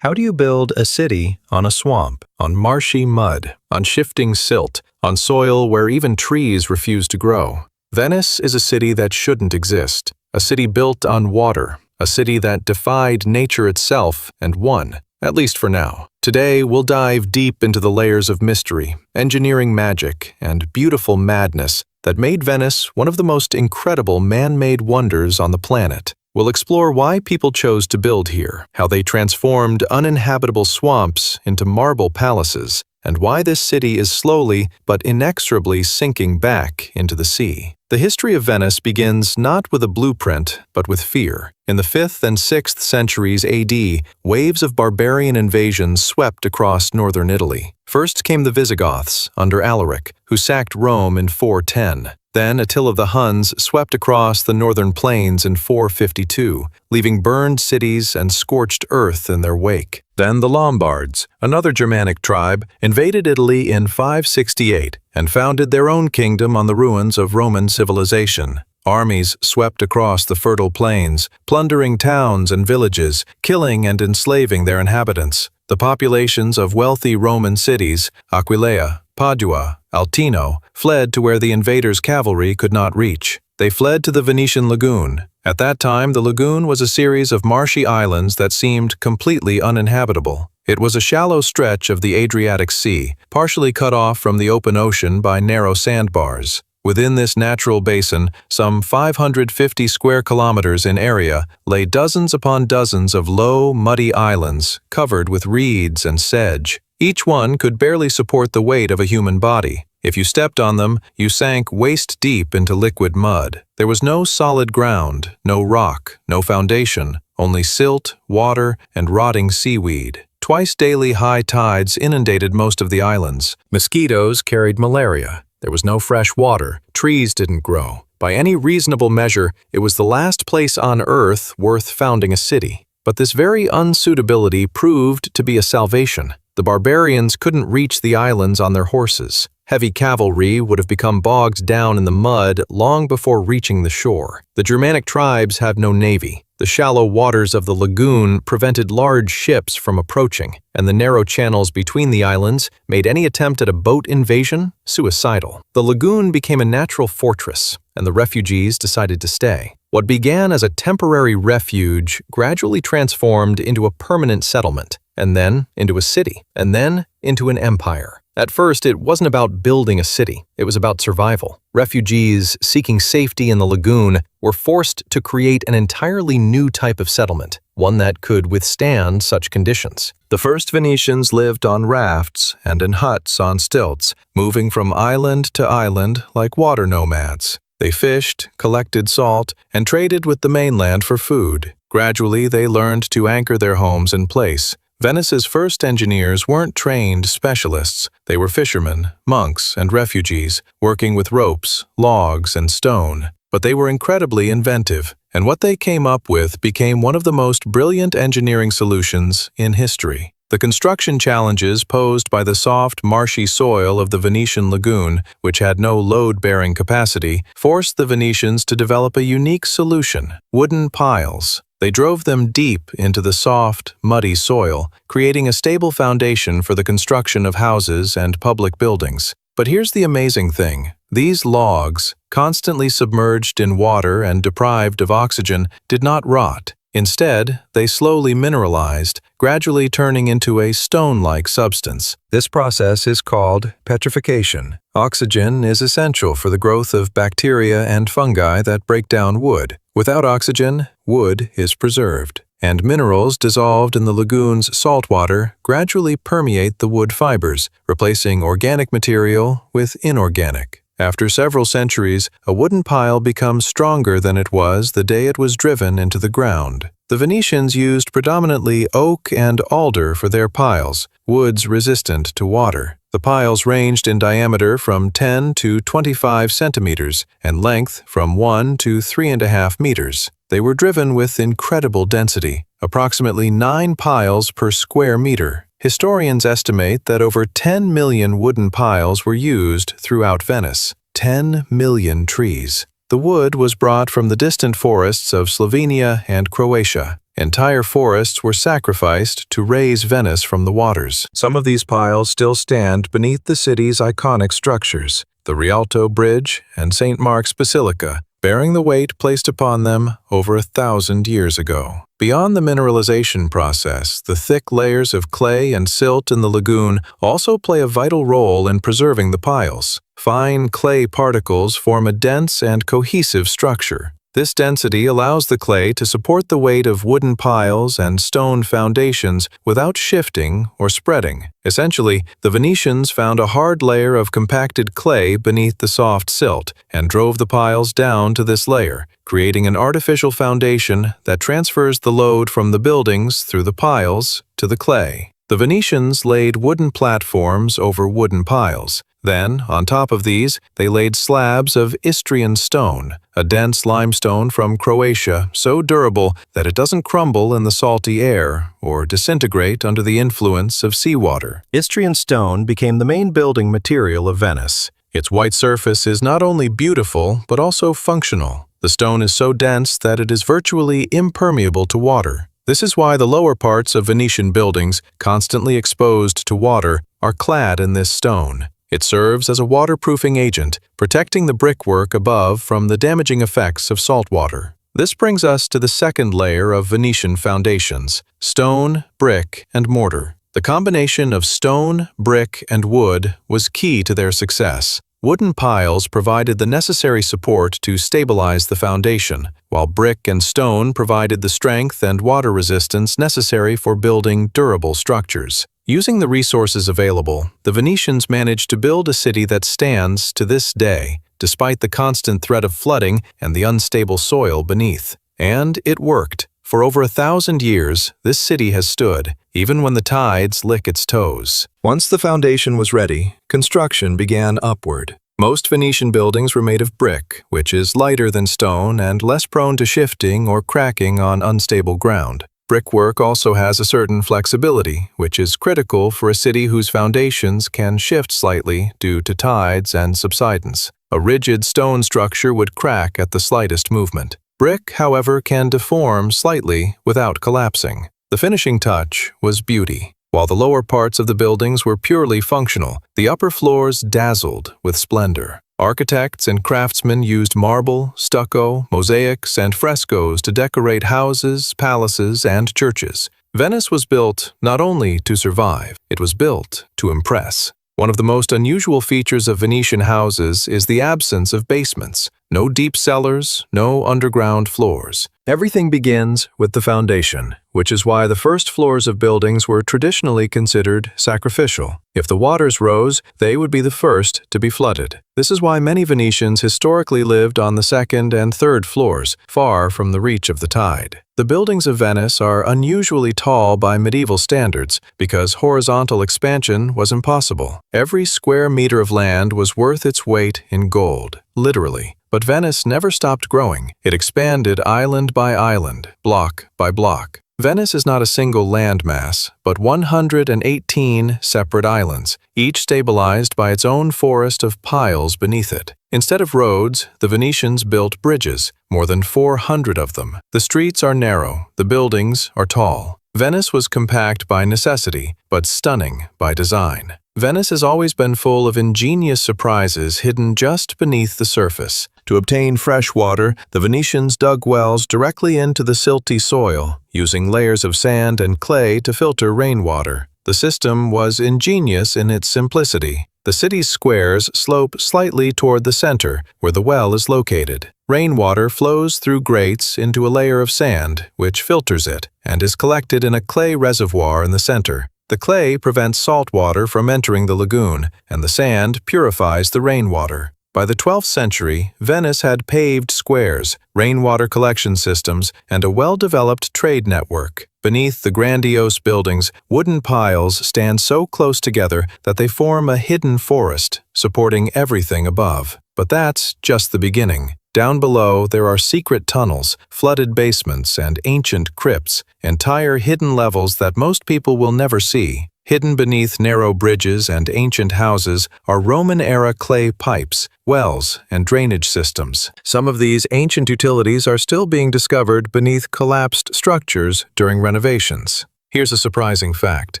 How do you build a city on a swamp, on marshy mud, on shifting silt, on soil where even trees refuse to grow? Venice is a city that shouldn't exist, a city built on water, a city that defied nature itself and won, at least for now. Today, we'll dive deep into the layers of mystery, engineering magic, and beautiful madness that made Venice one of the most incredible man-made wonders on the planet. We'll explore why people chose to build here, how they transformed uninhabitable swamps into marble palaces, and why this city is slowly but inexorably sinking back into the sea. The history of Venice begins not with a blueprint, but with fear. In the 5th and 6th centuries AD, waves of barbarian invasions swept across northern Italy. First came the Visigoths under Alaric, who sacked Rome in 410. Then Attila the Huns swept across the northern plains in 452, leaving burned cities and scorched earth in their wake. Then the Lombards, another Germanic tribe, invaded Italy in 568 and founded their own kingdom on the ruins of Roman civilization. Armies swept across the fertile plains, plundering towns and villages, killing and enslaving their inhabitants. The populations of wealthy Roman cities, Aquileia, Padua, Altino, fled to where the invaders' cavalry could not reach. They fled to the Venetian lagoon. At that time, the lagoon was a series of marshy islands that seemed completely uninhabitable. It was a shallow stretch of the Adriatic Sea, partially cut off from the open ocean by narrow sandbars. Within this natural basin, some 550 square kilometers in area, lay dozens upon dozens of low, muddy islands covered with reeds and sedge. Each one could barely support the weight of a human body. If you stepped on them, you sank waist-deep into liquid mud. There was no solid ground, no rock, no foundation, only silt, water, and rotting seaweed. Twice-daily high tides inundated most of the islands. Mosquitoes carried malaria. There was no fresh water. Trees didn't grow. By any reasonable measure, it was the last place on Earth worth founding a city. But this very unsuitability proved to be a salvation. The barbarians couldn't reach the islands on their horses. Heavy cavalry would have become bogged down in the mud long before reaching the shore. The Germanic tribes had no navy. The shallow waters of the lagoon prevented large ships from approaching, and the narrow channels between the islands made any attempt at a boat invasion suicidal. The lagoon became a natural fortress, and the refugees decided to stay. What began as a temporary refuge gradually transformed into a permanent settlement, and then into a city, and then into an empire. At first, it wasn't about building a city. It was about survival. Refugees seeking safety in the lagoon were forced to create an entirely new type of settlement, one that could withstand such conditions. The first Venetians lived on rafts and in huts on stilts, moving from island to island like water nomads. They fished, collected salt, and traded with the mainland for food. Gradually, they learned to anchor their homes in place. Venice's first engineers weren't trained specialists. They were fishermen, monks, and refugees, working with ropes, logs, and stone. But they were incredibly inventive, and what they came up with became one of the most brilliant engineering solutions in history. The construction challenges posed by the soft, marshy soil of the Venetian lagoon, which had no load-bearing capacity, forced the Venetians to develop a unique solution: wooden piles. They drove them deep into the soft, muddy soil, creating a stable foundation for the construction of houses and public buildings. But here's the amazing thing. These logs, constantly submerged in water and deprived of oxygen, did not rot. Instead, they slowly mineralized, gradually turning into a stone-like substance. This process is called petrification. Oxygen is essential for the growth of bacteria and fungi that break down wood. Without oxygen, wood is preserved, and minerals dissolved in the lagoon's salt water gradually permeate the wood fibers, replacing organic material with inorganic. After several centuries, a wooden pile becomes stronger than it was the day it was driven into the ground. The Venetians used predominantly oak and alder for their piles, woods resistant to water. The piles ranged in diameter from 10 to 25 centimeters and length from 1 to 3.5 meters. They were driven with incredible density, approximately 9 piles per square meter. Historians estimate that over 10 million wooden piles were used throughout Venice. 10 million trees. The wood was brought from the distant forests of Slovenia and Croatia. Entire forests were sacrificed to raise Venice from the waters. Some of these piles still stand beneath the city's iconic structures, the Rialto Bridge and St. Mark's Basilica, bearing the weight placed upon them over 1,000 years ago. Beyond the mineralization process, the thick layers of clay and silt in the lagoon also play a vital role in preserving the piles. Fine clay particles form a dense and cohesive structure. This density allows the clay to support the weight of wooden piles and stone foundations without shifting or spreading. Essentially, the Venetians found a hard layer of compacted clay beneath the soft silt and drove the piles down to this layer, creating an artificial foundation that transfers the load from the buildings through the piles to the clay. The Venetians laid wooden platforms over wooden piles. Then, on top of these, they laid slabs of Istrian stone, a dense limestone from Croatia so durable that it doesn't crumble in the salty air or disintegrate under the influence of seawater. Istrian stone became the main building material of Venice. Its white surface is not only beautiful but also functional. The stone is so dense that it is virtually impermeable to water. This is why the lower parts of Venetian buildings, constantly exposed to water, are clad in this stone. It serves as a waterproofing agent, protecting the brickwork above from the damaging effects of salt water. This brings us to the second layer of Venetian foundations: stone, brick, and mortar. The combination of stone, brick, and wood was key to their success. Wooden piles provided the necessary support to stabilize the foundation, while brick and stone provided the strength and water resistance necessary for building durable structures. Using the resources available, the Venetians managed to build a city that stands to this day, despite the constant threat of flooding and the unstable soil beneath. And it worked. For over 1,000 years, this city has stood, even when the tides lick its toes. Once the foundation was ready, construction began upward. Most Venetian buildings were made of brick, which is lighter than stone and less prone to shifting or cracking on unstable ground. Brickwork also has a certain flexibility, which is critical for a city whose foundations can shift slightly due to tides and subsidence. A rigid stone structure would crack at the slightest movement. Brick, however, can deform slightly without collapsing. The finishing touch was beauty. While the lower parts of the buildings were purely functional, the upper floors dazzled with splendor. Architects and craftsmen used marble, stucco, mosaics, and frescoes to decorate houses, palaces, and churches. Venice was built not only to survive, it was built to impress. One of the most unusual features of Venetian houses is the absence of basements. No deep cellars, no underground floors. Everything begins with the foundation, which is why the first floors of buildings were traditionally considered sacrificial. If the waters rose, they would be the first to be flooded. This is why many Venetians historically lived on the second and third floors, far from the reach of the tide. The buildings of Venice are unusually tall by medieval standards because horizontal expansion was impossible. Every square meter of land was worth its weight in gold, literally. But Venice never stopped growing. It expanded island by island, block by block. Venice is not a single landmass, but 118 separate islands, each stabilized by its own forest of piles beneath it. Instead of roads, the Venetians built bridges, more than 400 of them. The streets are narrow, the buildings are tall. Venice was compact by necessity, but stunning by design. Venice has always been full of ingenious surprises hidden just beneath the surface. To obtain fresh water, the Venetians dug wells directly into the silty soil, using layers of sand and clay to filter rainwater. The system was ingenious in its simplicity. The city's squares slope slightly toward the center, where the well is located. Rainwater flows through grates into a layer of sand, which filters it, and is collected in a clay reservoir in the center. The clay prevents salt water from entering the lagoon, and the sand purifies the rainwater. By the 12th century, Venice had paved squares, rainwater collection systems, and a well-developed trade network. Beneath the grandiose buildings, wooden piles stand so close together that they form a hidden forest, supporting everything above. But that's just the beginning. Down below, there are secret tunnels, flooded basements, and ancient crypts, entire hidden levels that most people will never see. Hidden beneath narrow bridges and ancient houses are Roman-era clay pipes, wells, and drainage systems. Some of these ancient utilities are still being discovered beneath collapsed structures during renovations. Here's a surprising fact.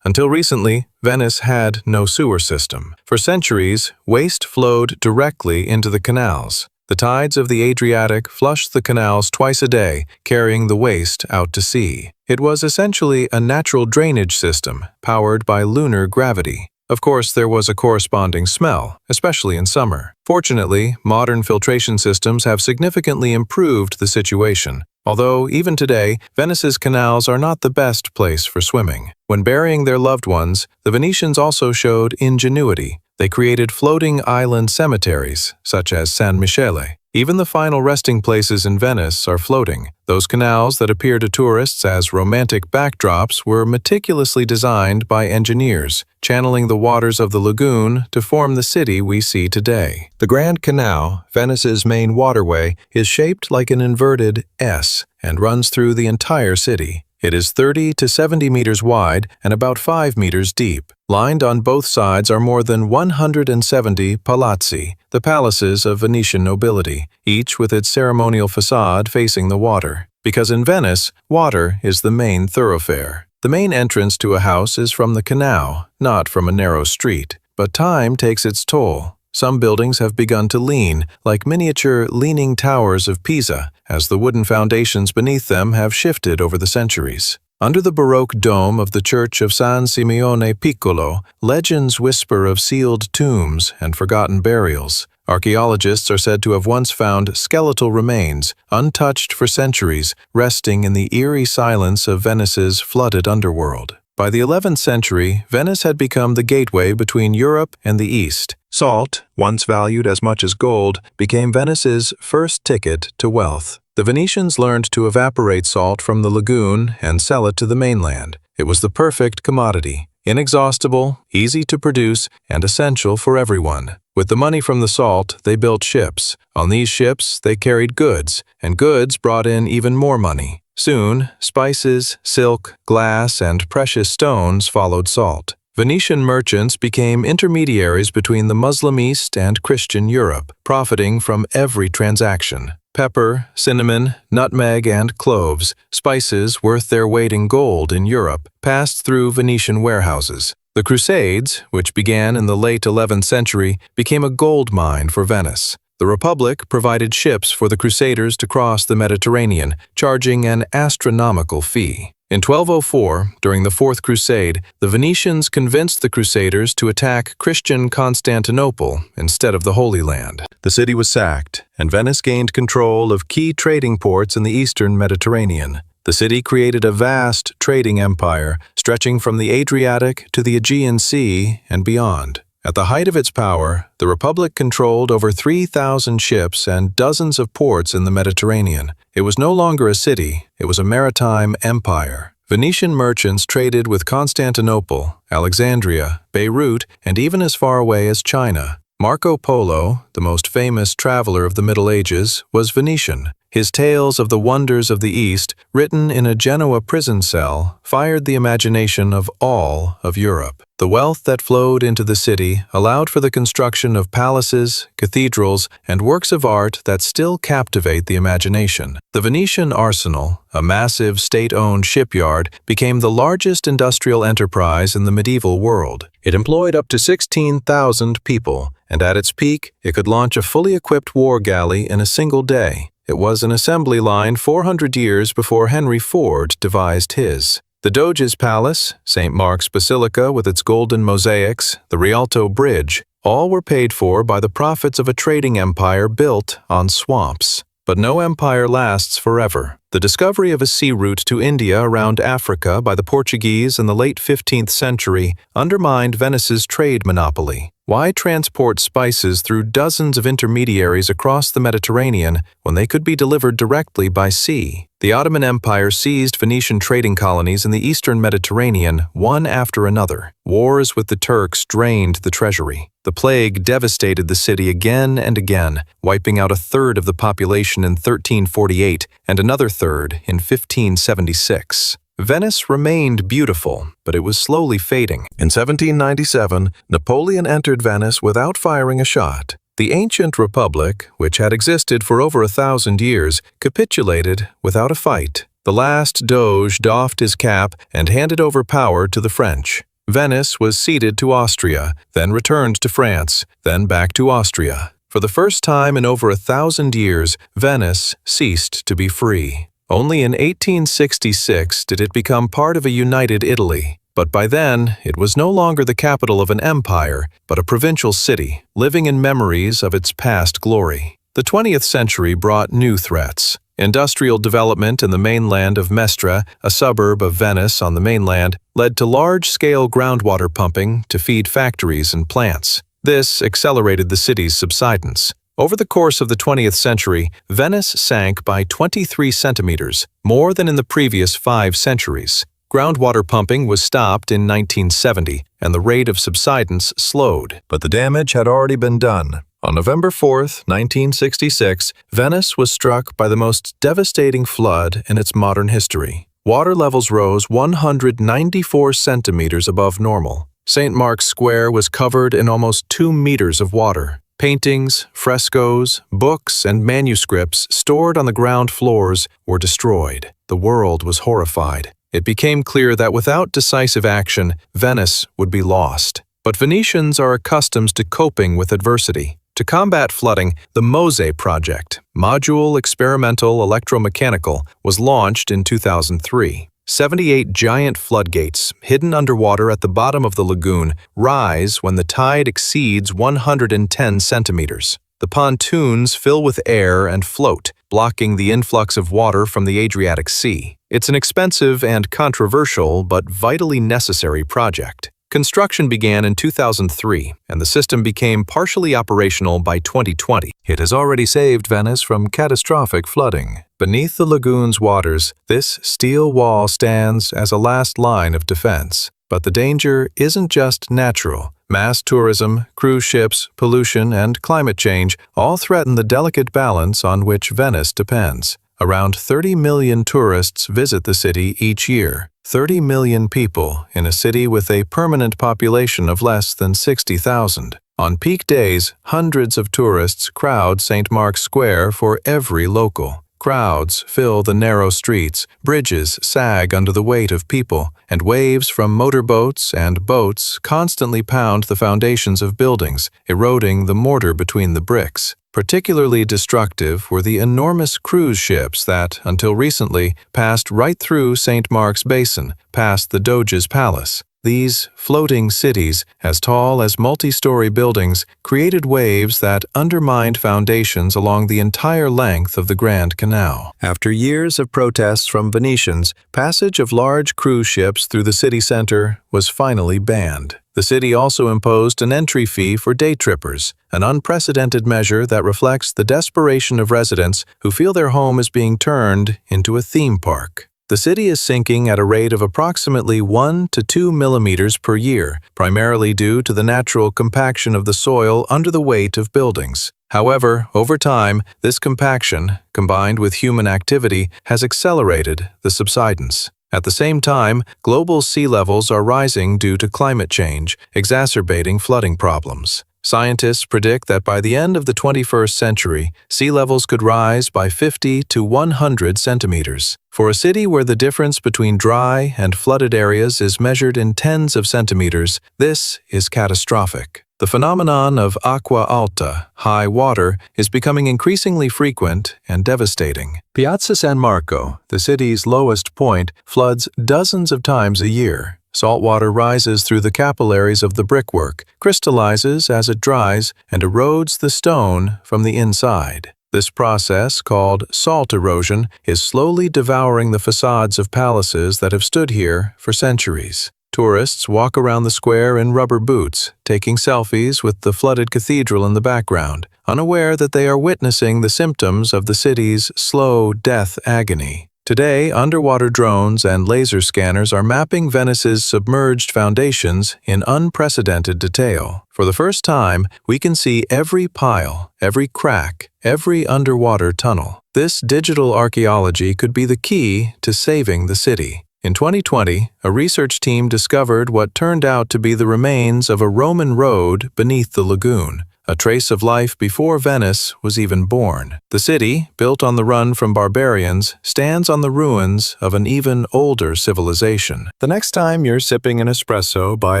Until recently, Venice had no sewer system. For centuries, waste flowed directly into the canals. The tides of the Adriatic flushed the canals twice a day, carrying the waste out to sea. It was essentially a natural drainage system, powered by lunar gravity. Of course, there was a corresponding smell, especially in summer. Fortunately, modern filtration systems have significantly improved the situation. Although, even today, Venice's canals are not the best place for swimming. When burying their loved ones, the Venetians also showed ingenuity. They created floating island cemeteries, such as San Michele. Even the final resting places in Venice are floating. Those canals that appear to tourists as romantic backdrops were meticulously designed by engineers, channeling the waters of the lagoon to form the city we see today. The Grand Canal, Venice's main waterway, is shaped like an inverted S and runs through the entire city. It is 30 to 70 meters wide and about 5 meters deep. Lined on both sides are more than 170 palazzi, the palaces of Venetian nobility, each with its ceremonial facade facing the water. Because in Venice, water is the main thoroughfare. The main entrance to a house is from the canal, not from a narrow street. But time takes its toll. Some buildings have begun to lean, like miniature leaning towers of Pisa, as the wooden foundations beneath them have shifted over the centuries. Under the Baroque dome of the Church of San Simeone Piccolo, legends whisper of sealed tombs and forgotten burials. Archaeologists are said to have once found skeletal remains, untouched for centuries, resting in the eerie silence of Venice's flooded underworld. By the 11th century, Venice had become the gateway between Europe and the East. Salt, once valued as much as gold, became Venice's first ticket to wealth. The Venetians learned to evaporate salt from the lagoon and sell it to the mainland. It was the perfect commodity, inexhaustible, easy to produce, and essential for everyone. With the money from the salt, they built ships. On these ships, they carried goods, and goods brought in even more money. Soon, spices, silk, glass, and precious stones followed salt. Venetian merchants became intermediaries between the Muslim East and Christian Europe, profiting from every transaction. Pepper, cinnamon, nutmeg, and cloves, spices worth their weight in gold in Europe, passed through Venetian warehouses. The Crusades, which began in the late 11th century, became a gold mine for Venice. The Republic provided ships for the Crusaders to cross the Mediterranean, charging an astronomical fee. In 1204, during the Fourth Crusade, the Venetians convinced the Crusaders to attack Christian Constantinople instead of the Holy Land. The city was sacked, and Venice gained control of key trading ports in the eastern Mediterranean. The city created a vast trading empire, stretching from the Adriatic to the Aegean Sea and beyond. At the height of its power, the Republic controlled over 3,000 ships and dozens of ports in the Mediterranean. It was no longer a city, it was a maritime empire. Venetian merchants traded with Constantinople, Alexandria, Beirut, and even as far away as China. Marco Polo, the most famous traveler of the Middle Ages, was Venetian. His tales of the wonders of the East, written in a Genoa prison cell, fired the imagination of all of Europe. The wealth that flowed into the city allowed for the construction of palaces, cathedrals, and works of art that still captivate the imagination. The Venetian arsenal, a massive state-owned shipyard, became the largest industrial enterprise in the medieval world. It employed up to 16,000 people, and at its peak, it could launch a fully equipped war galley in a single day. It was an assembly line 400 years before Henry Ford devised his. The Doge's Palace, St. Mark's Basilica with its golden mosaics, the Rialto Bridge, all were paid for by the profits of a trading empire built on swamps. But no empire lasts forever. The discovery of a sea route to India around Africa by the Portuguese in the late 15th century undermined Venice's trade monopoly. Why transport spices through dozens of intermediaries across the Mediterranean when they could be delivered directly by sea? The Ottoman Empire seized Venetian trading colonies in the eastern Mediterranean one after another. Wars with the Turks drained the treasury. The plague devastated the city again and again, wiping out a third of the population in 1348 and another third in 1576. Venice remained beautiful, but it was slowly fading. In 1797, Napoleon entered Venice without firing a shot. The ancient republic, which had existed for over 1,000 years, capitulated without a fight. The last doge doffed his cap and handed over power to the French. Venice was ceded to Austria, then returned to France, then back to Austria. For the first time in over 1,000 years, Venice ceased to be free. Only in 1866 did it become part of a united Italy. But by then, it was no longer the capital of an empire, but a provincial city, living in memories of its past glory. The 20th century brought new threats. Industrial development in the mainland of Mestre, a suburb of Venice on the mainland, led to large-scale groundwater pumping to feed factories and plants. This accelerated the city's subsidence. Over the course of the 20th century, Venice sank by 23 centimeters, more than in the previous 5 centuries. Groundwater pumping was stopped in 1970, and the rate of subsidence slowed. But the damage had already been done. On November 4, 1966, Venice was struck by the most devastating flood in its modern history. Water levels rose 194 centimeters above normal. St. Mark's Square was covered in almost 2 meters of water. Paintings, frescoes, books, and manuscripts stored on the ground floors were destroyed. The world was horrified. It became clear that without decisive action, Venice would be lost. But Venetians are accustomed to coping with adversity. To combat flooding, the MOSE project, Module Experimental Electromechanical, was launched in 2003. 78 giant floodgates, hidden underwater at the bottom of the lagoon, rise when the tide exceeds 110 centimeters. The pontoons fill with air and float, blocking the influx of water from the Adriatic Sea. It's an expensive and controversial but vitally necessary project. Construction began in 2003, and the system became partially operational by 2020. It has already saved Venice from catastrophic flooding. Beneath the lagoon's waters, this steel wall stands as a last line of defense. But the danger isn't just natural. Mass tourism, cruise ships, pollution, and climate change all threaten the delicate balance on which Venice depends. Around 30 million tourists visit the city each year. 30 million people in a city with a permanent population of less than 60,000. On peak days, hundreds of tourists crowd St. Mark's Square for every local. Crowds fill the narrow streets, bridges sag under the weight of people, and waves from motorboats and boats constantly pound the foundations of buildings, eroding the mortar between the bricks. Particularly destructive were the enormous cruise ships that, until recently, passed right through St. Mark's Basin, past the Doge's Palace. These floating cities, as tall as multi-story buildings, created waves that undermined foundations along the entire length of the Grand Canal. After years of protests from Venetians, passage of large cruise ships through the city center was finally banned. The city also imposed an entry fee for day trippers, an unprecedented measure that reflects the desperation of residents who feel their home is being turned into a theme park. The city is sinking at a rate of approximately 1 to 2 millimeters per year, primarily due to the natural compaction of the soil under the weight of buildings. However, over time, this compaction, combined with human activity, has accelerated the subsidence. At the same time, global sea levels are rising due to climate change, exacerbating flooding problems. Scientists predict that by the end of the 21st century, sea levels could rise by 50 to 100 centimeters. For a city where the difference between dry and flooded areas is measured in tens of centimeters, this is catastrophic. The phenomenon of acqua alta, high water, is becoming increasingly frequent and devastating. Piazza San Marco, the city's lowest point, floods dozens of times a year. Salt water rises through the capillaries of the brickwork, crystallizes as it dries, and erodes the stone from the inside. This process, called salt erosion, is slowly devouring the facades of palaces that have stood here for centuries. Tourists walk around the square in rubber boots, taking selfies with the flooded cathedral in the background, unaware that they are witnessing the symptoms of the city's slow death agony. Today, underwater drones and laser scanners are mapping Venice's submerged foundations in unprecedented detail. For the first time, we can see every pile, every crack, every underwater tunnel. This digital archaeology could be the key to saving the city. In 2020, a research team discovered what turned out to be the remains of a Roman road beneath the lagoon, a trace of life before Venice was even born. The city, built on the run from barbarians, stands on the ruins of an even older civilization. The next time you're sipping an espresso by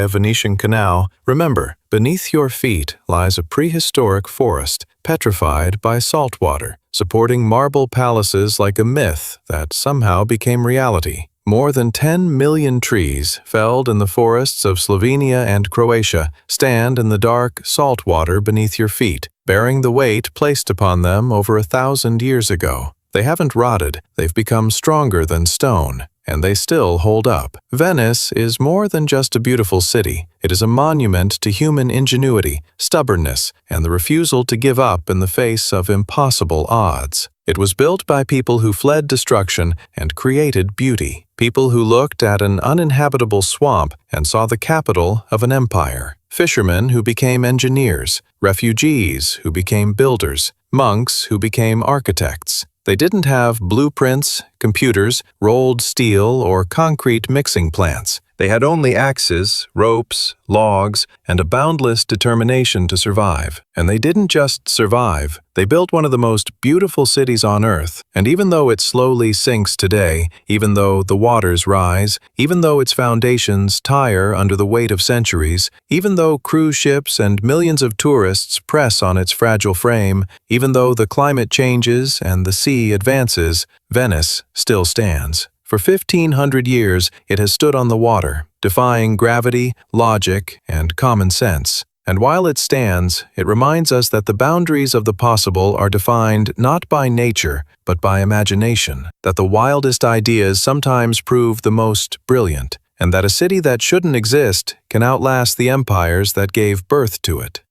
a Venetian canal, remember, beneath your feet lies a prehistoric forest, petrified by salt water, supporting marble palaces like a myth that somehow became reality. More than 10 million trees, felled in the forests of Slovenia and Croatia, stand in the dark, salt water beneath your feet, bearing the weight placed upon them over 1,000 years ago. They haven't rotted, they've become stronger than stone, and they still hold up. Venice is more than just a beautiful city. It is a monument to human ingenuity, stubbornness, and the refusal to give up in the face of impossible odds. It was built by people who fled destruction and created beauty, people who looked at an uninhabitable swamp and saw the capital of an empire, fishermen who became engineers, refugees who became builders, monks who became architects. They didn't have blueprints, computers, rolled steel, or concrete mixing plants. They had only axes, ropes, logs, and a boundless determination to survive. And they didn't just survive. They built one of the most beautiful cities on Earth. And even though it slowly sinks today, even though the waters rise, even though its foundations tire under the weight of centuries, even though cruise ships and millions of tourists press on its fragile frame, even though the climate changes and the sea advances, Venice still stands. For 1,500 years, it has stood on the water, defying gravity, logic, and common sense. And while it stands, it reminds us that the boundaries of the possible are defined not by nature, but by imagination, that the wildest ideas sometimes prove the most brilliant, and that a city that shouldn't exist can outlast the empires that gave birth to it.